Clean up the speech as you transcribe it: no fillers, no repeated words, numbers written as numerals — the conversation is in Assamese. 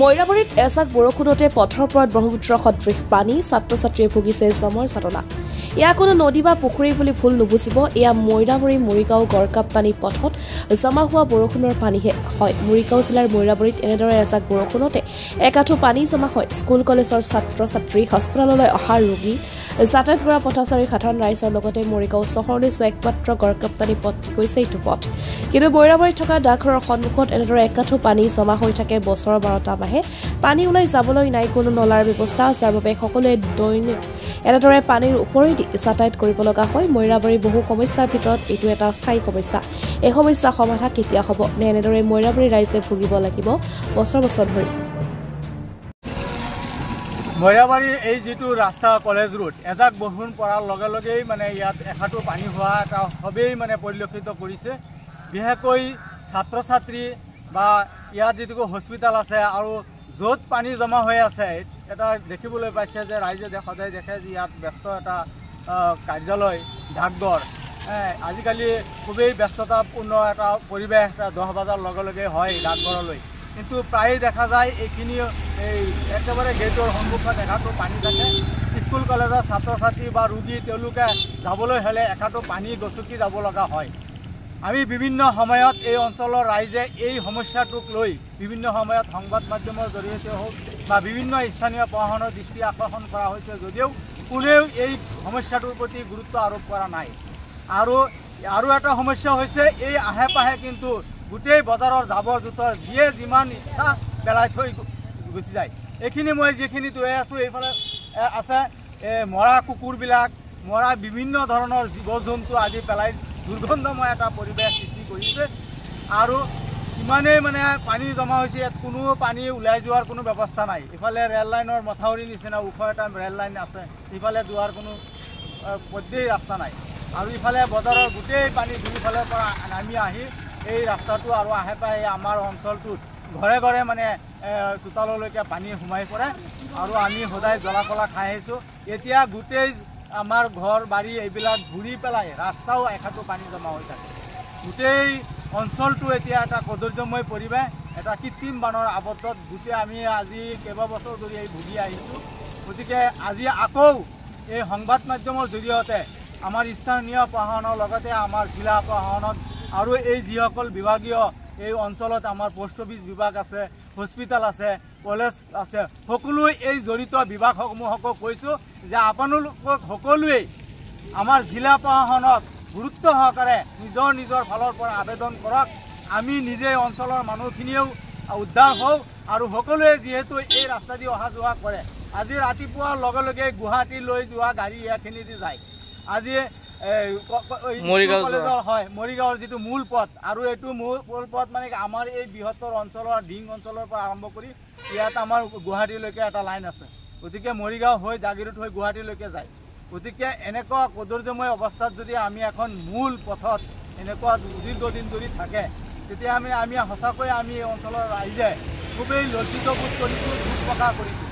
মইৰাবাৰীত এজাক বৰষুণতে পথৰ পৰত ব্ৰহ্মপুত্ৰ সদৃশ পানী ছাত্ৰ ছাত্ৰীয়ে ভুগিছে জমৰ চাতনা ইয়া কোনো নদী বা পুখুৰী বুলি ভুল নুবুজিব এয়া মইৰাবাৰী মৰিগাঁও গড়কাপ্তানি পথত জমা হোৱা বৰষুণৰ পানীহে হয় মৰিগাঁও জিলাৰ মইৰাবাৰীত এনেদৰে এজাক বৰষুণতে একাঠু পানী জমা হয় স্কুল কলেজৰ ছাত্ৰ ছাত্ৰী হস্পিটাললৈ অহা ৰোগী যাতায়াত কৰা পথচাৰী সাধাৰণ ৰাইজৰ লগতে মৰিগাঁও চহৰলৈ যোৱা একমাত্ৰ গড়কাপ্তানি পথ হৈছে এইটো পথ কিন্তু মইৰাবাৰীত থকা ডাকঘৰৰ সন্মুখত এনেদৰে একাঠু পানী জমা হৈ থাকে বছৰৰ 12টা মাহে পানী ওলাই যাবলৈ নাই কোনো নলাৰ ব্যৱস্থা যাৰ বাবে সকলোৱে দৈনিক এনেদৰে পানীৰ ওপৰেদি যাতায়াত কৰিব লগা হয় মইৰাবাৰী বহু সমস্যাৰ ভিতৰত এইটো এটা স্থায়ী সমস্যা এই সমস্যা সমাধান কেতিয়া হ'ব নে এনেদৰে মইৰাবাৰী ৰাইজে ভুগিব লাগিব বছৰ বছৰ ধৰি মইৰাবাৰীৰ এই যেটো ৰাস্তা কলেজ ৰোড এজাক বৰষুণ পৰাৰ লগে লগেই মানে ইয়াত এখাটো পানী হোৱা এটা সবেই মানে পৰিলক্ষিত কৰিছে বিশেষকৈ ছাত্ৰ ছাত্ৰী বা ইয়াত যেটো হস্পিটাল আছে আৰু য'ত পানী জমা হৈ আছে এটা দেখিবলৈ পাইছে যে ৰাইজে সদায় দেখে যে ইয়াত ব্যস্ত এটা কাৰ্যালয় ডাকঘৰ আজিকালি খুবেই ব্যস্ততাপূৰ্ণ এটা পৰিৱেশ 10 বজাৰ লগে লগে হয় ডাকঘৰলৈ কিন্তু প্ৰায় দেখা যায় এইখিনি এই একেবাৰে গেটৰ সন্মুখত এখাটো পানী থাকে স্কুল কলেজৰ ছাত্ৰ ছাত্ৰী বা ৰোগী তেওঁলোকে যাবলৈ হ'লে এখাটো পানী গছকি যাব লগা হয় আমি বিভিন্ন সময়ত এই অঞ্চলৰ ৰাইজে এই সমস্যাটোক লৈ বিভিন্ন সময়ত সংবাদ মাধ্যমৰ জৰিয়তে হোক বা বিভিন্ন স্থানীয় প্ৰশাসনৰ দৃষ্টি আকৰ্ষণ কৰা হৈছে যদিও কোনেও এই সমস্যাটোৰ প্ৰতি গুৰুত্ব আৰোপ কৰা নাই আৰু এটা সমস্যা হৈছে এই আহে পাহে কিন্তু গোটেই বজাৰৰ জাবৰ জোথৰ যিয়ে যিমান ইচ্ছা পেলাই থৈ গুচি যায় এইখিনি মই যিখিনি লৈ আছোঁ এইফালে আছে মৰা কুকুৰবিলাক মৰা বিভিন্ন ধৰণৰ জীৱ জন্তু আদি পেলাই দুৰ্গন্ধময় এটা পৰিৱেশ সৃষ্টি কৰিছে আৰু ইমানেই মানে পানী জমা হৈছে ইয়াত কোনো পানী ওলাই যোৱাৰ কোনো ব্যৱস্থা নাই ইফালে ৰেল লাইনৰ মথাউৰি নিচিনা ওখ এটা ৰেল লাইন আছে ইফালে যোৱাৰ কোনো পদ্ধতি ৰাস্তা নাই আৰু ইফালে বজাৰৰ গোটেই পানী দুইফালৰ পৰা নামি আহি এই ৰাস্তাটো আৰু আহে পায় আমাৰ অঞ্চলটোত ঘৰে ঘৰে মানে চোতাললৈকে পানী সোমাই পৰে আৰু আমি সদায় জ্বলা-কলা খাই আহিছোঁ এতিয়া গোটেই আমাৰ ঘৰ বাৰী এইবিলাক ঘূৰি পেলাই ৰাস্তাও এখাটো পানী জমা হৈ থাকে গোটেই অঞ্চলটো এতিয়া এটা কদৰ্যময় পৰিৱেশ এটা কৃত্ৰিম বানৰ আবদ্ধত গোটেই আমি আজি কেইবাবছৰ ধৰি এই ভুগি আহিছোঁ গতিকে আজি আকৌ এই সংবাদ মাধ্যমৰ জৰিয়তে আমাৰ স্থানীয় প্ৰশাসনৰ লগতে আমাৰ জিলা প্ৰশাসনত আৰু এই যিসকল বিভাগীয় এই অঞ্চলত আমাৰ পোষ্ট অফিচ বিভাগ আছে হস্পিটাল আছে কলেজ আছে সকলোৱে এই জড়িত বিভাগসমূহক কৈছোঁ যে আপোনালোকক সকলোৱে আমাৰ জিলা প্ৰশাসনক গুৰুত্ব সহকাৰে নিজৰ ফালৰ পৰা আবেদন কৰক আমি নিজে অঞ্চলৰ মানুহখিনিও উদ্ধাৰ হওঁ আৰু সকলোৱে যিহেতু এই ৰাস্তা দি অহা যোৱা কৰে আজি ৰাতিপুৱাৰ লগে লগে গুৱাহাটী লৈ যোৱা গাড়ী ইয়াখিনি দি যায় আজি মৰিগাঁও হয় মৰিগাঁৱৰ যেটো মূল পথ আৰু এইটো মূল পথ মানে আমাৰ এই বৃহত্তৰ অঞ্চলৰ ডিং অঞ্চলৰ পৰা আৰম্ভ কৰি ইয়াত আমাৰ গুৱাহাটীলৈকে এটা লাইন আছে গতিকে মৰিগাঁও হৈ জাগিৰোড হৈ গুৱাহাটীলৈকে যায় গতিকে এনেকুৱা কদৰ্যময় অৱস্থাত যদি আমি এখন মূল পথত এনেকুৱা দীৰ্ঘদিন ধৰি থাকে তেতিয়া আমি সঁচাকৈ আমি এই অঞ্চলৰ ৰাইজে খুবেই লজ্জিত বোধ কৰিছোঁ দুখ প্ৰকাশ কৰিছোঁ